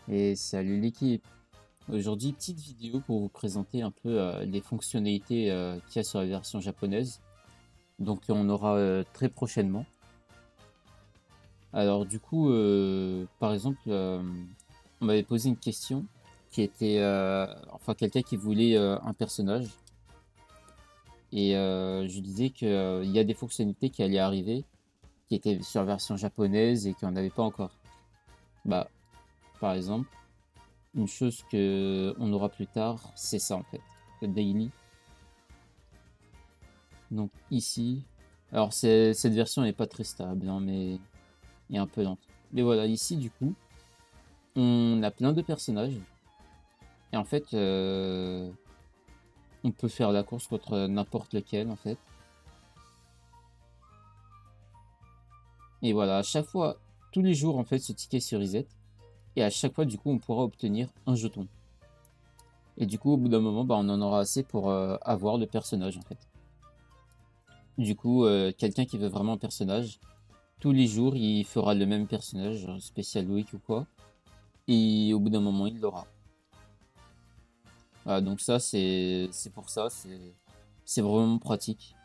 Et salut l'équipe. Aujourd'hui, petite vidéo pour vous présenter un peu les fonctionnalités qu'il y a sur la version japonaise. Donc on aura très prochainement. Alors du coup, par exemple, on m'avait posé une question qui était, enfin quelqu'un qui voulait un personnage. Et je lui disais qu'il y a des fonctionnalités qui allaient arriver, qui étaient sur la version japonaise et qu'on n'avait pas encore. Bah, par exemple. Une chose que on aura plus tard, c'est ça en fait, le daily. Donc ici, alors cette version n'est pas très stable, hein, mais est un peu lente. Mais voilà, ici du coup, on a plein de personnages et en fait, on peut faire la course contre n'importe lequel en fait. Et voilà, à chaque fois, tous les jours en fait, ce ticket se reset et à chaque fois du coup, on pourra obtenir un jeton. Et du coup, au bout d'un moment, bah, on en aura assez pour avoir le personnage en fait. Du coup, quelqu'un qui veut vraiment un personnage, tous les jours, il fera le même personnage, genre spécial week ou quoi, et au bout d'un moment, il l'aura. Voilà, donc ça, c'est pour ça, c'est vraiment pratique.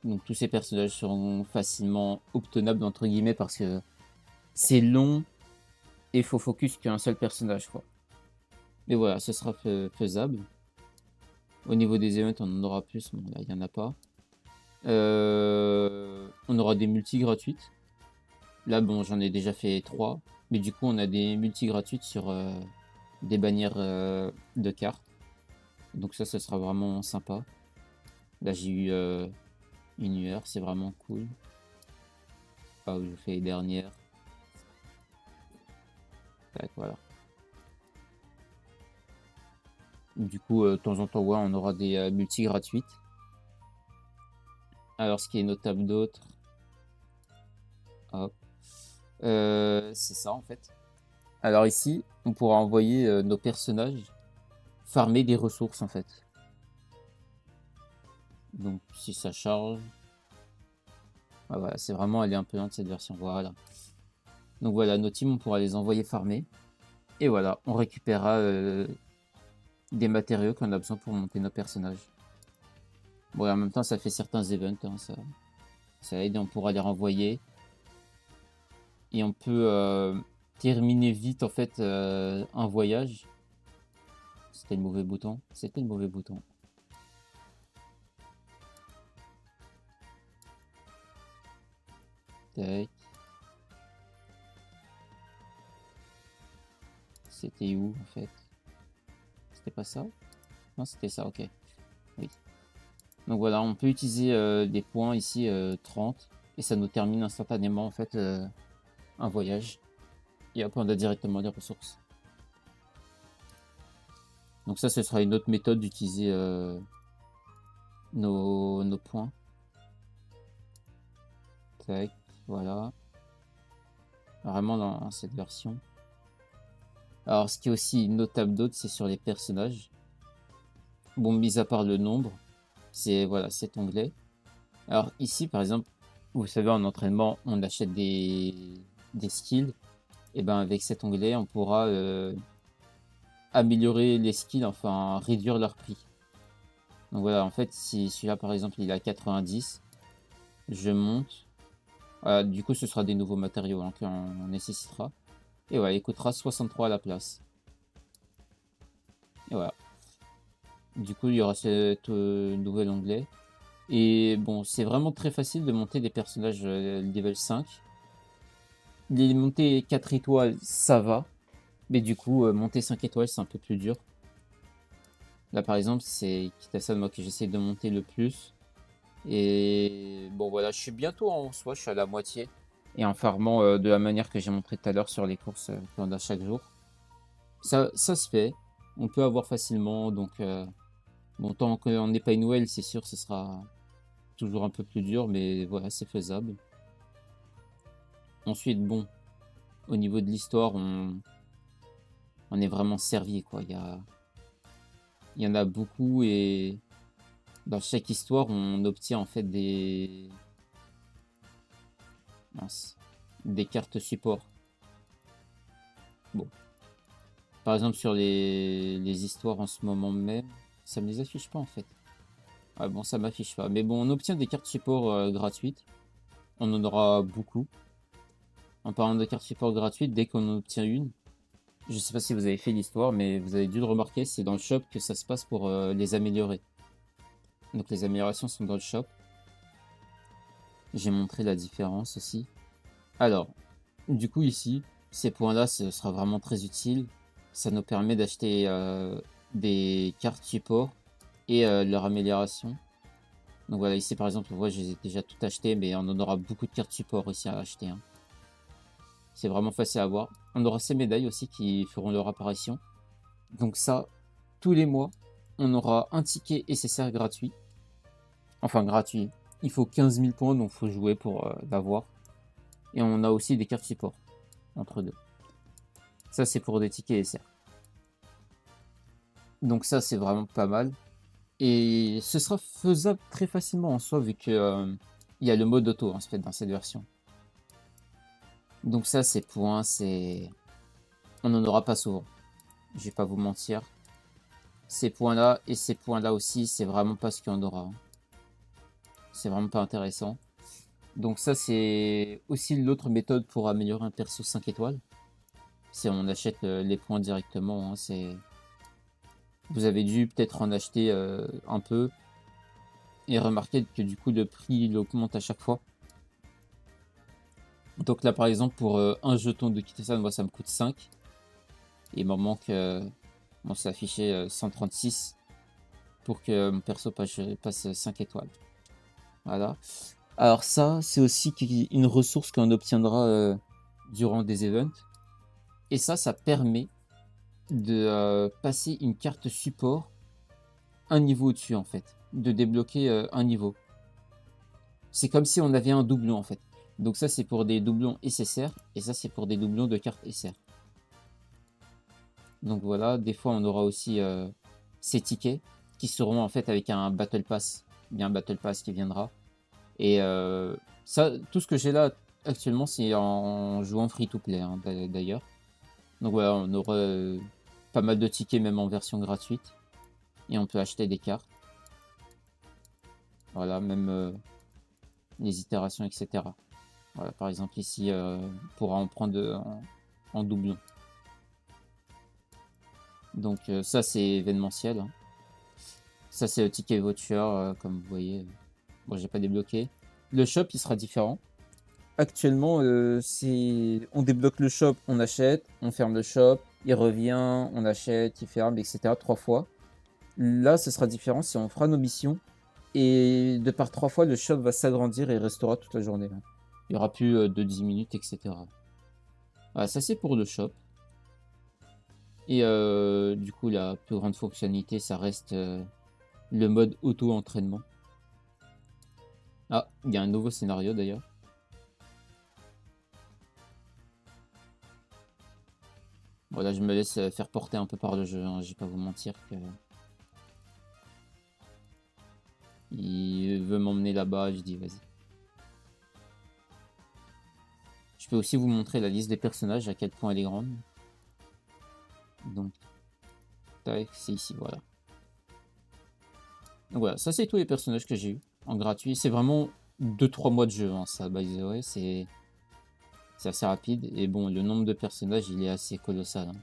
Donc tous ces personnages seront facilement obtenables entre guillemets parce que c'est long et faut focus qu'un seul personnage quoi. Mais voilà, ce sera faisable. Au niveau des events, on en aura plus, bon là, il y en a pas. On aura des multis gratuites. Là, bon, j'en ai déjà fait 3, mais du coup, on a des multis gratuites sur des bannières de cartes. Donc ça sera vraiment sympa. Là, j'ai eu une UR, c'est vraiment cool. Ah oui, je fais les dernières. Tac, voilà. Du coup, de temps en temps, ouais, on aura des multis gratuites. Alors, ce qui est notable d'autre, hop, c'est ça en fait. Alors ici, on pourra envoyer nos personnages farmer des ressources en fait. Donc si ça charge, ah, voilà, c'est vraiment elle est un peu lente cette version. Voilà. Donc voilà, nos teams, on pourra les envoyer farmer. Et voilà, on récupérera des matériaux qu'on a besoin pour monter nos personnages. Bon, et en même temps, ça fait certains events, hein, ça aide, on pourra les renvoyer. Et on peut terminer vite, en fait, un voyage. C'était le mauvais bouton. C'était le mauvais bouton. Tac. C'était où, en fait? C'était pas ça? Non, c'était ça, ok. Oui. Donc voilà, on peut utiliser des points ici, 30. Et ça nous termine instantanément, en fait, un voyage. Et après, on a directement les ressources. Donc ça, ce sera une autre méthode d'utiliser nos points. Tac, voilà. Vraiment dans cette version. Alors, ce qui est aussi notable d'autre, c'est sur les personnages. Bon, mis à part le nombre, c'est voilà cet onglet. Alors ici, par exemple, vous savez, en entraînement, on achète des skills. Et ben avec cet onglet, on pourra améliorer les skills, enfin réduire leur prix. Donc voilà, en fait, si celui-là, par exemple, il est à 90, je monte. Du coup, ce sera des nouveaux matériaux hein, qu'on nécessitera. Et voilà, il coûtera 63 à la place. Et voilà. Du coup, il y aura cet nouvel onglet. Et bon, c'est vraiment très facile de monter des personnages level 5. Les monter 4 étoiles, ça va. Mais du coup, monter 5 étoiles, c'est un peu plus dur. Là, par exemple, c'est Kitasa moi que j'essaie de monter le plus. Et bon, voilà, je suis bientôt en soi, je suis à la moitié. Et en farmant de la manière que j'ai montré tout à l'heure sur les courses qu'on a chaque jour. Ça se fait. On peut avoir facilement. Donc, bon, tant qu'on n'est pas une Noël, c'est sûr, ce sera toujours un peu plus dur. Mais voilà, c'est faisable. Ensuite, bon, au niveau de l'histoire, on est vraiment servi, quoi. Il y en a beaucoup et dans chaque histoire, on obtient en fait mince, des cartes support. Bon, par exemple sur les histoires en ce moment même, ça me les affiche pas en fait. Ah bon, ça m'affiche pas. Mais bon, on obtient des cartes support gratuites. On en aura beaucoup. En parlant de cartes support gratuites, dès qu'on en obtient une, je sais pas si vous avez fait l'histoire, mais vous avez dû le remarquer, c'est dans le shop que ça se passe pour les améliorer. Donc les améliorations sont dans le shop. J'ai montré la différence aussi. Alors, du coup ici, ces points-là, ce sera vraiment très utile. Ça nous permet d'acheter des cartes support et leur amélioration. Donc voilà, ici par exemple, on voit, je les ai déjà toutes achetées, mais on en aura beaucoup de cartes support ici à acheter, hein. C'est vraiment facile à voir. On aura ces médailles aussi qui feront leur apparition. Donc ça, tous les mois, on aura un ticket SSR gratuit. Enfin gratuit. Il faut 15 000 points, donc il faut jouer pour l'avoir. Et on a aussi des cartes support entre deux. Ça, c'est pour des tickets SR. Donc ça, c'est vraiment pas mal. Et ce sera faisable très facilement en soi, vu que il y a le mode auto en fait dans cette version. Donc ça, ces points, c'est... On n'en aura pas souvent. Je vais pas vous mentir. Ces points-là et ces points-là aussi, c'est vraiment pas ce qu'il y en aura, hein. C'est vraiment pas intéressant. Donc ça, c'est aussi l'autre méthode pour améliorer un perso 5 étoiles. C'est on achète les points directement, hein, c'est... Vous avez dû peut-être en acheter un peu et remarquer que du coup le prix il augmente à chaque fois. Donc là par exemple pour un jeton de Kitesan, moi ça me coûte 5. Et il m'en manque, bon c'est affiché 136 pour que mon perso passe 5 étoiles. Voilà. Alors ça c'est aussi une ressource qu'on obtiendra durant des events. Et ça permet de passer une carte support un niveau au-dessus en fait. De débloquer un niveau. C'est comme si on avait un doublon en fait. Donc ça c'est pour des doublons SSR et ça c'est pour des doublons de cartes SR. Donc voilà, des fois on aura aussi ces tickets qui seront en fait avec un Battle Pass. Bien un Battle Pass qui viendra. Et ça, tout ce que j'ai là actuellement c'est en jouant free to play hein, d'ailleurs. Donc voilà, on aura pas mal de tickets même en version gratuite. Et on peut acheter des cartes. Voilà, même les itérations, etc. Voilà, par exemple ici, on pourra en prendre en doublon. Donc ça c'est événementiel, hein. Ça c'est le ticket voucher, comme vous voyez. Bon, j'ai pas débloqué. Le shop il sera différent. Actuellement, c'est on débloque le shop, on achète, on ferme le shop, il revient, on achète, il ferme, etc. 3 fois. Là, ce sera différent si on fera nos missions. Et de par 3 fois, le shop va s'agrandir et restera toute la journée, hein. Il y aura plus de 10 minutes, etc. Voilà, ça c'est pour le shop. Et du coup, la plus grande fonctionnalité, ça reste le mode auto-entraînement. Ah, il y a un nouveau scénario d'ailleurs. Voilà, je me laisse faire porter un peu par le jeu, hein. Je vais pas vous mentir que il veut m'emmener là-bas, je dis vas-y. Je peux aussi vous montrer la liste des personnages, à quel point elle est grande. Donc, tac, c'est ici, voilà. Donc voilà, ça c'est tous les personnages que j'ai eu en gratuit. C'est vraiment 2-3 mois de jeu, hein, ça, by the way, c'est assez rapide. Et bon, le nombre de personnages, il est assez colossal, hein.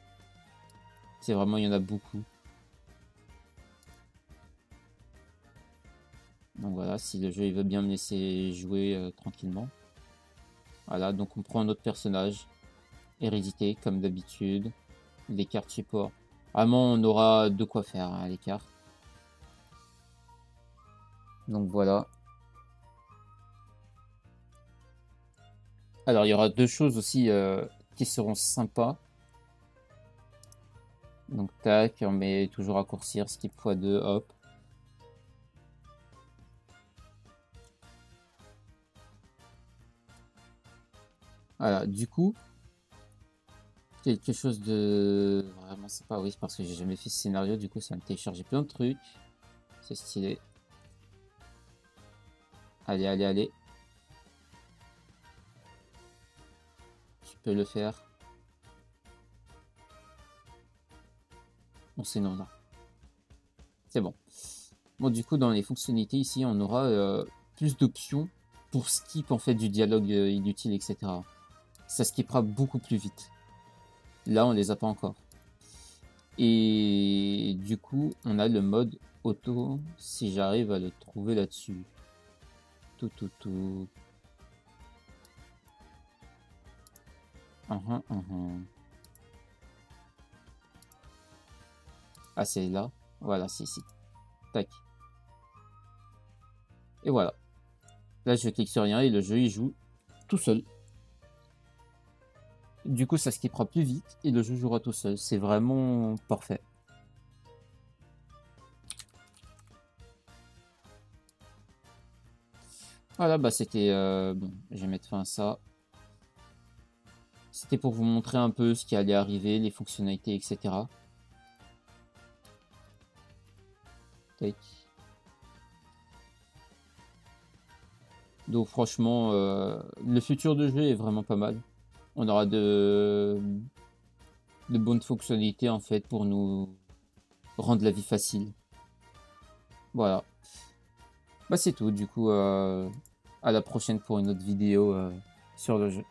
C'est vraiment, il y en a beaucoup. Donc voilà, si le jeu il veut bien me laisser jouer tranquillement. Voilà, donc on prend un autre personnage. Hérédité, comme d'habitude. Les cartes support. Vraiment, on aura de quoi faire, hein, les cartes. Donc voilà. Alors, il y aura deux choses aussi qui seront sympas. Donc tac, on met toujours raccourcir, skip x2, hop. Voilà, du coup, quelque chose de vraiment sympa, oui, parce que j'ai jamais fait ce scénario, du coup ça va me télécharger plein de trucs. C'est stylé. Allez, allez, allez. Tu peux le faire. On sait non là. C'est bon. Bon, du coup, dans les fonctionnalités ici, on aura plus d'options pour skip en fait du dialogue inutile, etc. Ça skippera beaucoup plus vite. Là, on les a pas encore. Et du coup, on a le mode auto, si j'arrive à le trouver là-dessus. Tout. Uhum. Ah, c'est là. Voilà, c'est ici. Tac. Et voilà. Là, je clique sur rien et le jeu, il joue tout seul. Du coup, ça skippera plus vite et le jeu jouera tout seul. C'est vraiment parfait. Voilà, bah c'était... bon, je vais mettre fin à ça. C'était pour vous montrer un peu ce qui allait arriver, les fonctionnalités, etc. Tac. Donc franchement, le futur de jeu est vraiment pas mal. On aura de bonnes fonctionnalités en fait pour nous rendre la vie facile. Voilà. Bah c'est tout. Du coup, à la prochaine pour une autre vidéo sur le jeu.